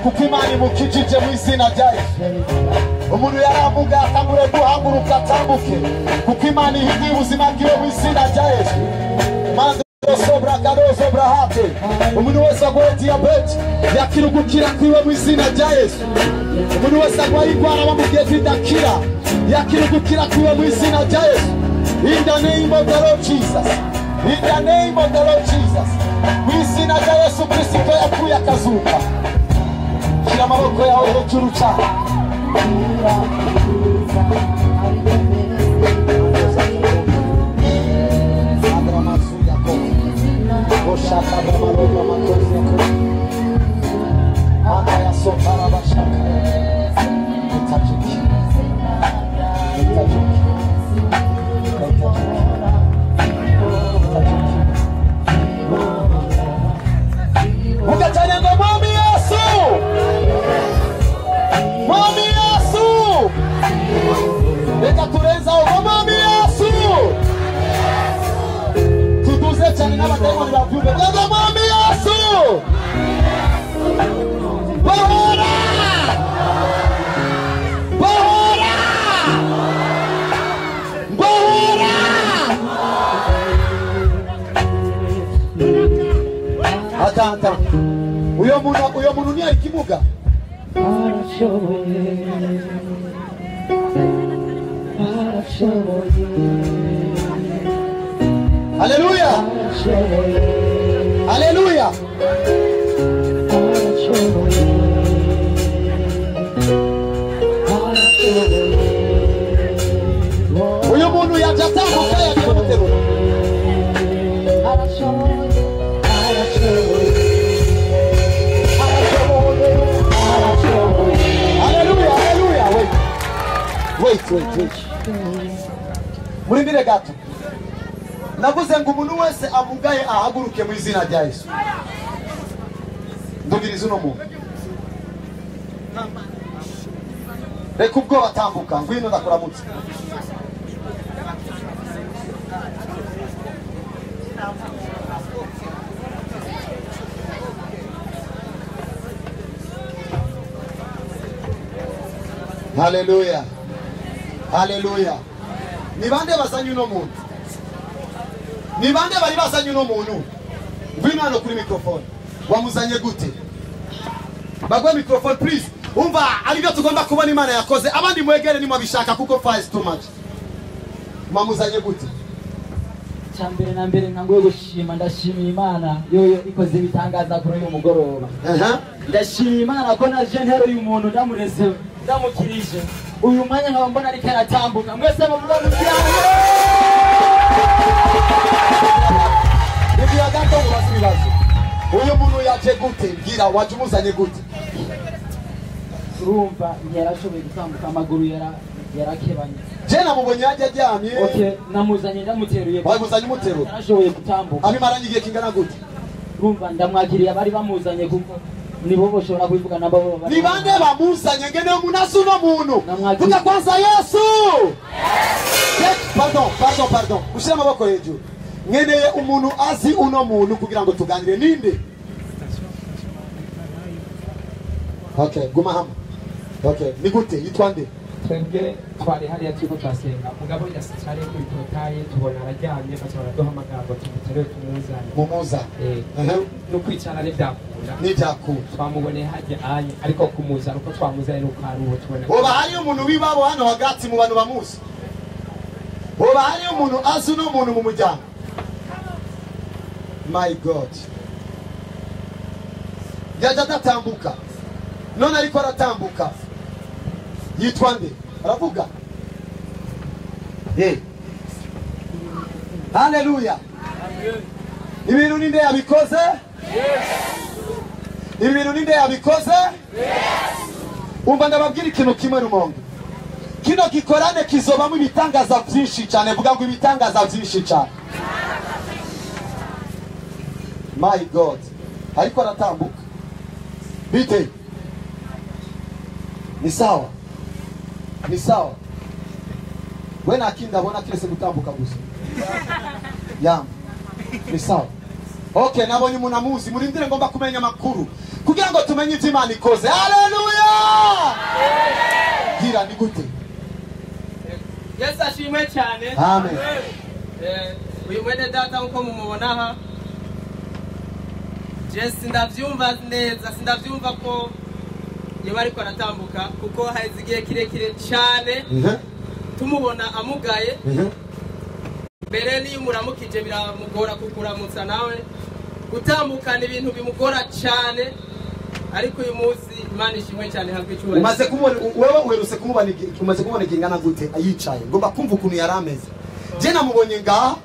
kuko Imana imukijije mu izina rya Yesu. Umuntu yaravuga atangure guhaguruka atambuke kuko Imana ihinduye ubuzima bwiwe mu izina rya Yesu. Mando sobra kadozo brahate. Umuntu wese agwaye diabete yakira gukira kwiwe mu izina rya Yesu. Umuntu wese agwaye indwara bamubwiye idakira yakira gukira kwiwe mu izina rya Yesu. In the name of the Lord Jesus. In the name of the Lord Jesus. Mu izina rya Yesu Kristo yapfuye akazuka. Shira amaboko yawe hejuru cyane. Atanta uyo muntu ni alikimuga Haleluya Haleluya uyo muntu yajatambuka yakimuterura Hallelujah, hallelujah. Wait. Murimbire gato. Navuze ngo umuntu wese amugaye ahaguruke mu izina rya Yesu. Ndugiriza uno muntu. Reka ubwo batambuka ngwino ndakuramutse. Hallelujah. Hallelujah. Ni bande bazanye uno muntu? Ni bande bari bazanye uno muntu? Ngwino hano kuri microphone. Wamuzanye gute? Bagwe microphone please. Umva aribyo tugomba kubona Imana yakoze. Abandi mwegere nimwe bishaka kuko fire is too much. Mamuzanye gute? Cyambere na mbere nkangoye gushima ndashimiye Imana yoyo ikoze bitangaza kuri uyu mugoroba. Ndashimiye Imana ko naje ntero uyu muntu ndamureze ndamukirije. Uyu mwanya nkaba mbona ari karatambuka. Mwese bavuga mu cyane. Nibyo gato basibibazo. Uyu muntu yaje gute? Bwira waje umuzanye gute? Urumva yarashoboye gutambuka amaguru yarakebanye. Je namubonye yaje aryamye. Okay, namuzanye ndamuteruye. Wabuzanye umuteru. Yarashoboye gutambuka. Abimaranye igihe kingana gute? Urumva ndamwakiriye abari bamuzanye kuko nibo boshobora kubivuga nabo ni bande bamuzanye ngene umuntu no muntu vuga kwanza Yesu. Yes. Pardon ushira amaboko hejuru ngeneye umuntu azi uno muntu kugira ngo tuganire ninde. Okay guma hamwe. Okay ni gute yitwa nde? Twebwe twari hariya turiko twasenga mugabo yasicare ku itotaye tubona arajyanye bashobora duhamagara ngo tumutere tumuzane mumuza no kwicara ari byakunda ni byakunda twamubone hajya anye ariko kumuza uko twamuzane nuko ari uwo tubona oba hari umuntu wibabo hano hagati mu bantu bamuzi oba hari umuntu azi no muntu mu mujyana. My God yaje atatambuka none ariko aratambuka yitwa nde aravuga Hallelujah. Ibintu ninde yabikoze? Ibintu ninde yabikoze? Umva ndababwira ikintu kimwe rumonge. Kino gikorane kizobamo ibitangaza byinshi cyane. Vuga ngo ibitangaza byinshi cyane. My God. Ariko aratambuka. Bite? Ni sawa. Ni sawa. Wena akinda bona kirese gutambuka gusa. Yam. Ni sawa. Okay, nabonye umuntu amuzi. Murindire ngomba kumenya makuru. kugira ngo tumenye ivyo Imana ikoze. Haleluya! Gira ni gute? Yesu ashimwe cyane. Amen. Uyu mwene data uko mumubona aha, je sindavyumva neza, sindavyumva ko yaba ariko aratambuka kuko haheze igihe kirekire cyane tumubona amugaye. Mbere niyo umuramukije biramugora kukuramutsa nawe, gutambukana ibintu bimugora cyane, ariko uyu munsi Imana ishimwe cyane habwe cyubahiro. Umaze kumubona wewe uherutse kumubona umaze kumubona ingana gute ayicaye? Ngomba kumva ukuntu yarameze. Je namubonye ngaha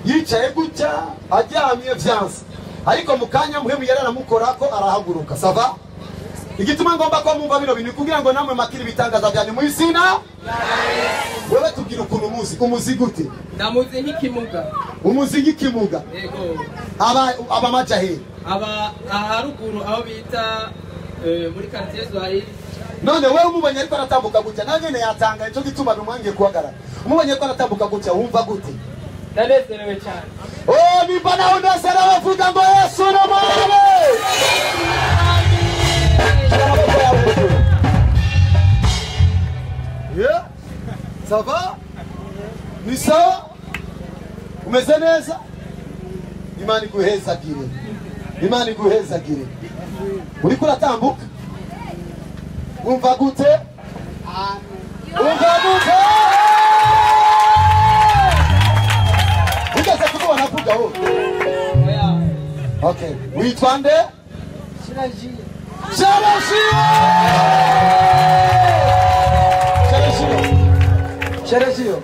yicaye gutya aryamye vyanse, ariko mukanya muhemu yararamukora ko arahaguruka. Sava? Igituma ngomba ko mumva bino bintu kugira ngo namwe makiri bitangaza byanyu mu izina. Wewe tubwira ukuntu umuzi gute? Ndamuzi nk'ikimuga. Umuzi nk'ikimuga. Yego. Aba majahe. Aba aharuguru aho bita muri quartier Zwahili. None wewe umubonye ariko aratambuka gutya nanyene yatanga ico gituma bimwangiye kuhagarara. Umubonye ko aratambuka gutya wumva gute? Ndanezerewe cyane. Oh, ni bana unasara bavuga ngo Yesu no mame. Yeah? Ça va? Ni sawa? Umeze neza? Imana iguhezagire. Imana iguhezagire. Uriko uratambuka? Umva gute? Umva gute? Ugeze kubona kuvuga ho. Okay. Witwa nde? Shiraji. Sherejio.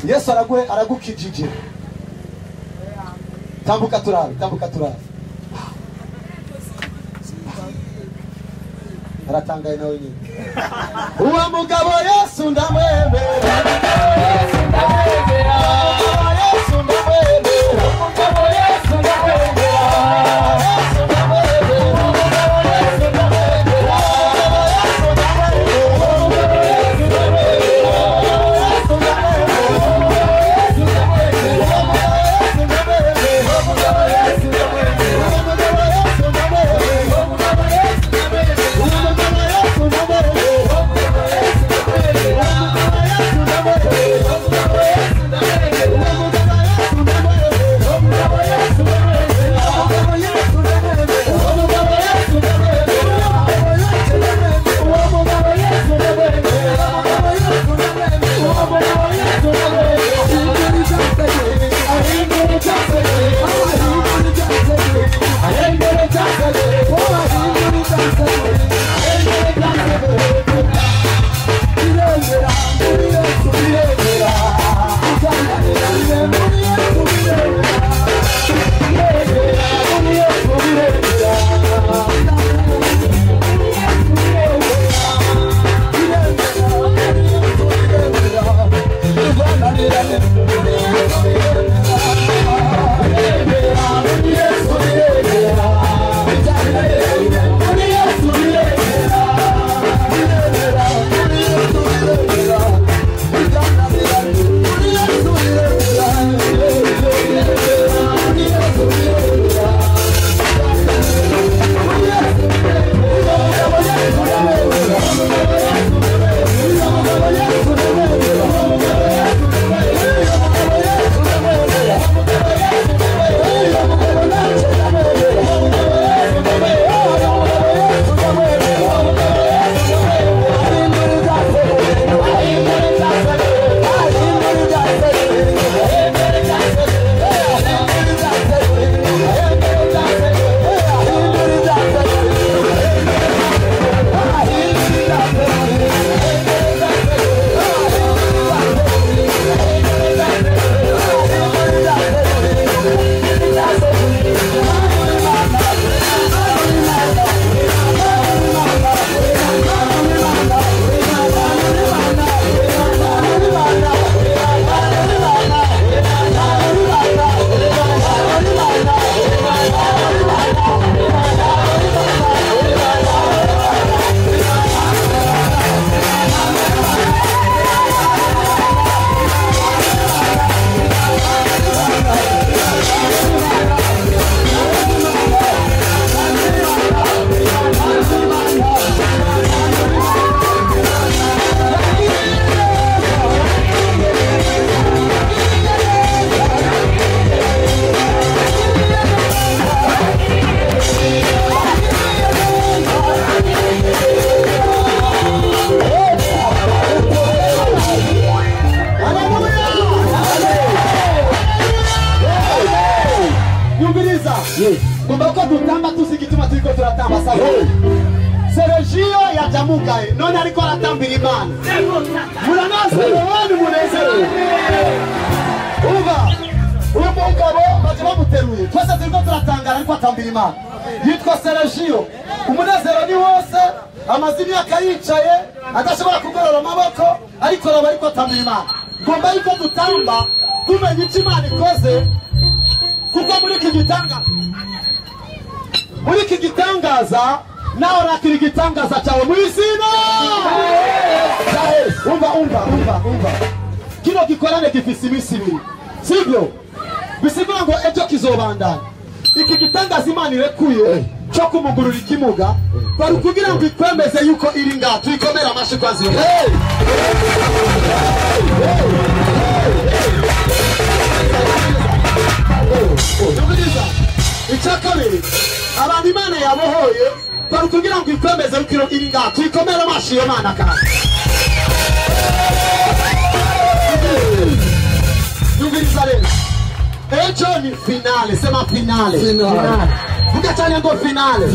Yesu aragukijije. Tambuka turabe. Aratangaye nawe nyine. Uwa mugabo Yesu ndamwemera. Yesu ndamwemera. Yesu ndamwemera. Mugabo Yesu ndamwemera. Yesu ndamwemera. Yesu ndamwemera. Yesu ndamwemera. Yesu ndamwemera. yaje amugaye none ariko aratambira Imana. Muranazerewe munezero. Uba uyu mugabo baje bamuteruye twese turiko turatangara ariko atambira Imana. Yitwa Sergio. Umunezero ni wose amaze imyaka yicaye adashobora kugorora amaboko ariko raba ariko atambira Imana. Ngomba yuko dutamba tumenye icyo Imana ikoze kuko muri iki gitangaza nawe rakira igitangaza cyawe mu izina. Umva kino gikorane gifise iminsi ibiri sibyo bisigura ngo ejo kizobandanya. Iki gitangaza Imana irekuye cyo kumugurura ikimuga bari kugira ngo ikwemeze yuko iri ngaha tuyikomera amashi kwa zimwe. Icyakabiri abantu Imana yabohoye bari kugira ngo ikwemeze yuko iri ngaha tuyikomera amashi iyo Mana kandi. Yumviriza rero ejo ni finale, sema finale. Vuga cyane ngo finale.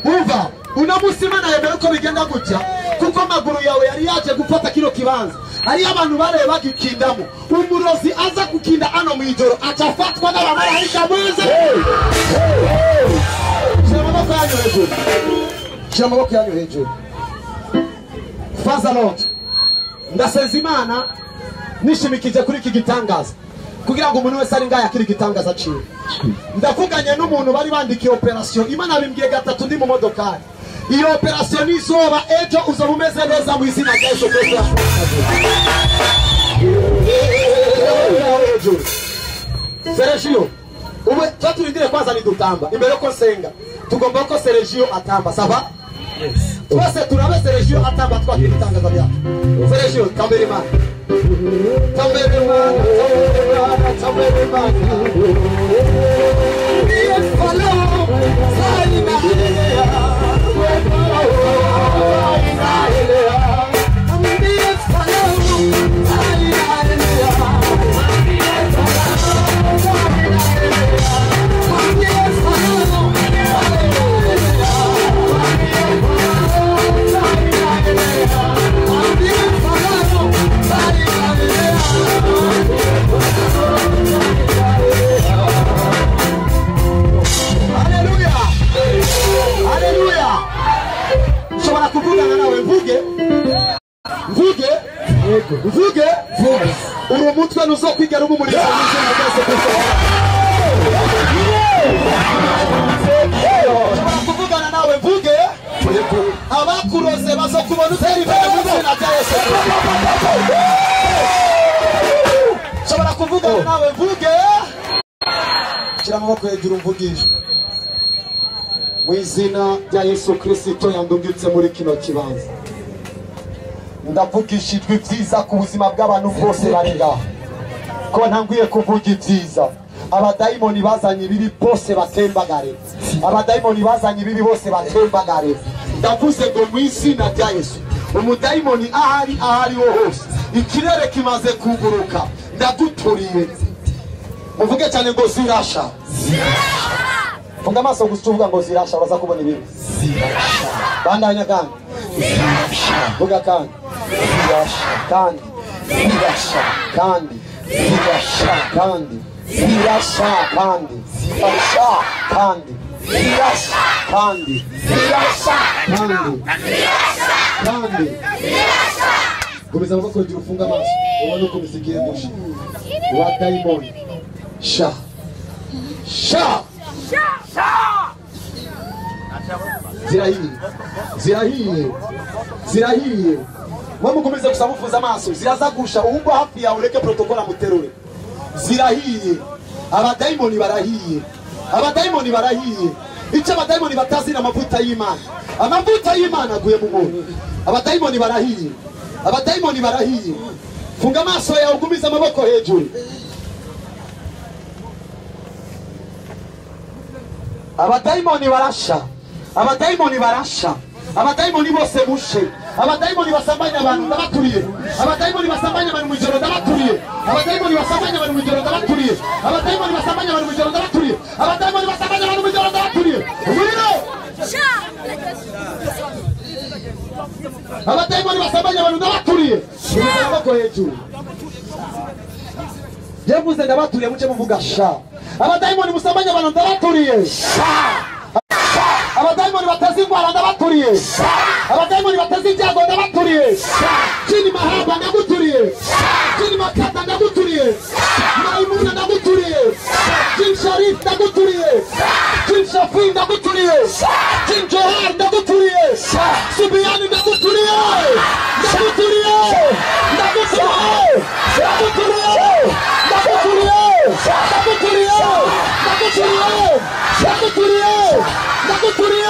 Umva unamusi Imana yemera ko bigenda gutya kuko amaguru yawe yari yaje gufata kino kibanza. Hari abantu bare bagikindamo umurozi aza kukinda ano mwijoro acafatwa n'abamarayika mwiza. Shira amaboko yanyu hejuru. Father Lord, ndasenza Imana nishimikije kuri iki gitangaza kugira ngo umuntu wese ari ngaya akiri gitangaza ciwe. Ndavuganye n'umuntu bari bandikiye operation Imana bimbwiye gatatu ndi mu modokari. Iyo operation izoba ejo uzoba umeze neza mu izina rya Yesu Kristo. Sergio uwe twaturindire kwanza ni dutamba imbere ko senga tugomba ko Sergio atamba saba. Yes. Twese turabe Sergio atamba twakitangaza bya. Sergio tambere Imana. Tambere Imana. Tambere Imana. Yes, follow. Salina. Mvuge uru mutwe nuzo kwigera umumuriro n'izina rya Yesu Kristo. Kuvugana nawe mvuge abakuroze bazo kubona utari imbere mu izina rya Yesu Kristo. Shobora kuvugana nawe mvuge shira amaboko hejuru mvugisha mu izina rya Yesu Kristo yandungitse muri kino kibanza. Ndavugishijwe ibyiza ku buzima bw'abantu bose bari ngaho ko ntangwiye kuvuga ibyiza. Abadayimoni bazanye ibibi bose batembagare, abadayimoni bazanye ibibi bose batembagare. Ndavuze ngo mu izina rya Yesu umudayimoni ahari wo hose ikirere kimaze kuguruka ndaguturiye. Muvuge cyane ngo zirasha. Funga amaso gusuvuga ngo zirasha uraza kubona ibibi. Zirasha bandanya kandi vuga kandi kandi zirasha kandi zirasha kandi zirasha kandi zirasha kandi zirasha kandi zirasha kandi komeza amaboko hejuru ufunga amaso ubone uko bisigiye gushi wa daimoni sha zirahiye wamukomeze kusamufuza amaso zirazagusha ubwo hafi yawe ureke protokoli amuterure. Zirahiye abadayimoni barahiye icyo abadayimoni batazira amavuta y'Imana aguye mu muntu. Abadayimoni barahiye funga amaso yawe ugumize amaboko hejuru. Abadayimoni barasha abadayimoni bose mushe abadayimoni basambanya abantu ndabaturiye abadayimoni basambanya abantu mu ijoro ndabaturiye abadayimoni basambanya abantu mu ijoro ndabaturiye abadayimoni basambanya abantu mu ijoro ndabaturiye abadayimoni basambanya abantu mu ijoro ndabaturiye umuriro abadayimoni basambanya abantu ndabaturiye amaboko hejuru yavuze ndabaturiye muce muvuga sha abadayimoni musambanya abantu ndabaturiye abadayimoni bateza indwara ndabaturiye abadayimoni bateza ibyago ndabaturiye chini mahaba ndaguturiye chini makata ndaguturiye maimuna ndaguturiye chini sharif ndaguturiye chini shafi ndaguturiye chini johar ndaguturiye subiani ndaguturiye ndaguturiye ndaguturiye ndaguturiye ndaguturiye ndaguturiye ndaguturiye ndaguturiye ndaguturiye